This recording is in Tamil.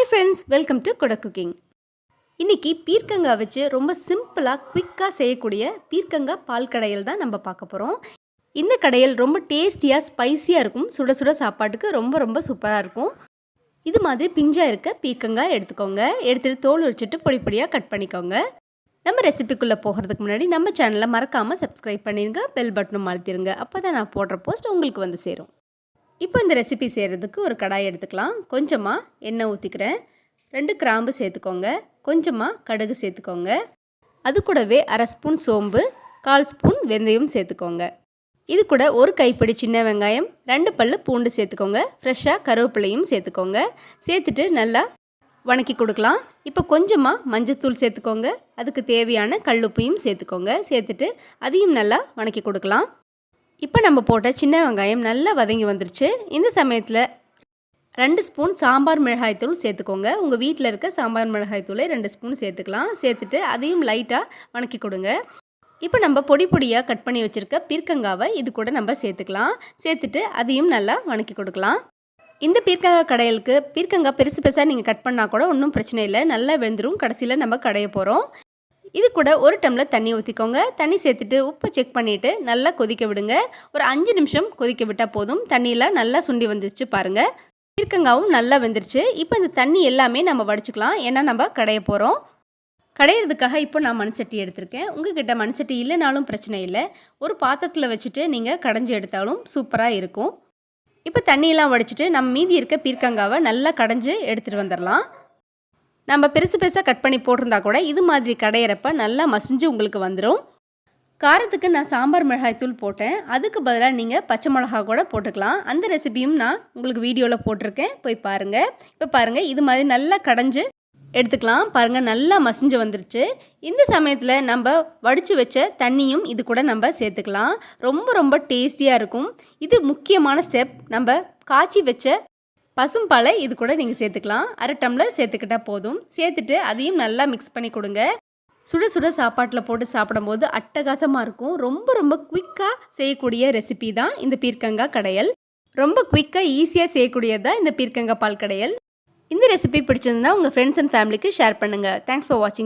Hi friends, welcome to Kodak cooking. இன்றைக்கி பீர்க்கங்கா வச்சு ரொம்ப சிம்பிளாக குவிக்காக செய்யக்கூடிய பீர்க்கங்கா பால் கடையல் தான் நம்ம பார்க்க போகிறோம். இந்த கடையல் ரொம்ப டேஸ்டியாக ஸ்பைஸியாக இருக்கும். சுட சுட சாப்பாட்டுக்கு ரொம்ப ரொம்ப சூப்பராக இருக்கும். இது மாதிரி பிஞ்சாக இருக்க பீர்க்கங்காய் எடுத்துக்கோங்க. எடுத்துகிட்டு தோல் உரிச்சிட்டு பொடி பொடியாக கட் பண்ணிக்கோங்க. நம்ம ரெசிபிக்குள்ளே போகிறதுக்கு முன்னாடி நம்ம சேனலை மறக்காமல் சப்ஸ்கிரைப் பண்ணிடுங்க, பெல் பட்டனும் அழுத்திடுங்க. அப்போ தான் நான் போடுற போஸ்ட் உங்களுக்கு வந்து சேரும். இப்போ இந்த ரெசிபி செய்கிறதுக்கு ஒரு கடாய் எடுத்துக்கலாம். கொஞ்சமாக எண்ணெய் ஊற்றிக்கிறேன். 2 கிராம்பு சேர்த்துக்கோங்க. கொஞ்சமாக கடுகு சேர்த்துக்கோங்க. அது கூடவே அரை ஸ்பூன் சோம்பு, 1/4 ஸ்பூன் வெந்தயம் சேர்த்துக்கோங்க. இது கூட ஒரு கைப்பிடி சின்ன வெங்காயம், 2 பல்லு பூண்டு சேர்த்துக்கோங்க. ஃப்ரெஷ்ஷாக கருவேப்பிலையும் சேர்த்துக்கோங்க. சேர்த்துட்டு நல்லா வணக்கி கொடுக்கலாம். இப்போ கொஞ்சமாக மஞ்சத்தூள் சேர்த்துக்கோங்க. அதுக்கு தேவையான கல்லுப்பையும் சேர்த்துக்கோங்க. சேர்த்துட்டு அதையும் நல்லா வணக்கி கொடுக்கலாம். இப்போ நம்ம போட்ட சின்ன வெங்காயம் நல்லா வதங்கி வந்துருச்சு. இந்த சமயத்தில் 2 ஸ்பூன் சாம்பார் மிளகாய்த்தூள் சேர்த்துக்கோங்க. உங்கள் வீட்டில் இருக்க சாம்பார் மிளகாய்த்தூளை 2 ஸ்பூன் சேர்த்துக்கலாம். சேர்த்துட்டு அதையும் லைட்டாக வணக்கி கொடுங்க. இப்போ நம்ம பொடி பொடியாக கட் பண்ணி வச்சுருக்க பீர்க்கங்காவை இது கூட நம்ம சேர்த்துக்கலாம். சேர்த்துட்டு அதையும் நல்லா வணக்கி கொடுக்கலாம். இந்த பீர்க்கங்காய் கடையலுக்கு பீர்க்கங்காய் பெருசு பெருசாக நீங்கள் கட் பண்ணால் கூட ஒன்றும் பிரச்சனை இல்லை, நல்லா வெந்துடும். கடைசியில் நம்ம கடைய போகிறோம். இது கூட 1 டம்ளர் தண்ணி ஊற்றிக்கோங்க. தண்ணி சேர்த்துட்டு உப்பு செக் பண்ணிவிட்டு நல்லா கொதிக்க விடுங்க. ஒரு 5 நிமிஷம் கொதிக்க விட்டால் போதும். தண்ணியெலாம் நல்லா சுண்டி வந்துருச்சு பாருங்கள். பீர்க்கங்காவும் நல்லா வெந்துருச்சு. இப்போ இந்த தண்ணி எல்லாமே நம்ம வடிச்சுக்கலாம், ஏன்னா நம்ம கடைய போகிறோம். கடையிறதுக்காக இப்போ நான் மண்சட்டி எடுத்திருக்கேன். உங்ககிட்ட மண்சட்டி இல்லைனாலும் பிரச்சனை இல்லை. ஒரு பாத்திரத்தில் வச்சுட்டு நீங்கள் கடைஞ்சி எடுத்தாலும் சூப்பராக இருக்கும். இப்போ தண்ணியெல்லாம் வடிச்சிட்டு நம்ம மீதி இருக்க பீர்க்கங்காவை நல்லா கடைஞ்சி எடுத்துகிட்டு வந்துடலாம். நம்ம பெருசு பெருசாக கட் பண்ணி போட்டிருந்தா கூட இது மாதிரி கடையிறப்ப நல்லா மசிஞ்சு உங்களுக்கு வந்துடும். காரத்துக்கு நான் சாம்பார் மிளகாய்த்தூள் போட்டேன். அதுக்கு பதிலாக நீங்கள் பச்சை மிளகா கூட போட்டுக்கலாம். அந்த ரெசிபியும் நான் உங்களுக்கு வீடியோவில் போட்டிருக்கேன், போய் பாருங்கள். இப்போ பாருங்கள், இது மாதிரி நல்லா கடைஞ்சி எடுத்துக்கலாம். பாருங்கள், நல்லா மசிஞ்சு வந்துருச்சு. இந்த சமயத்தில் நம்ம வடித்து வச்ச தண்ணியும் இது கூட நம்ம சேர்த்துக்கலாம். ரொம்ப ரொம்ப டேஸ்டியாக இருக்கும். இது முக்கியமான ஸ்டெப். நம்ம காய்ச்சி வச்ச பசும்பாலை இது கூட நீங்கள் சேர்த்துக்கலாம். 1/2 டம்ளர் சேர்த்துக்கிட்டால் போதும். சேர்த்துட்டு அதையும் நல்லா மிக்ஸ் பண்ணி கொடுங்க. சுட சுட சாப்பாட்டில் போட்டு சாப்பிடும்போது அட்டகாசமாக இருக்கும். ரொம்ப ரொம்ப குயிக்காக செய்யக்கூடிய ரெசிபி தான் இந்த பீர்க்கங்காய் கடையல். ரொம்ப குயிக்காக ஈஸியாக செய்யக்கூடியது தான் இந்த பீர்க்கங்காய் பால் கடையல். இந்த ரெசிபி பிடிச்சிருந்தா உங்கள் ஃப்ரெண்ட்ஸ் அண்ட் ஃபேமிலிக்கு ஷேர் பண்ணுங்கள். தேங்க்ஸ் ஃபார் வாட்சிங்.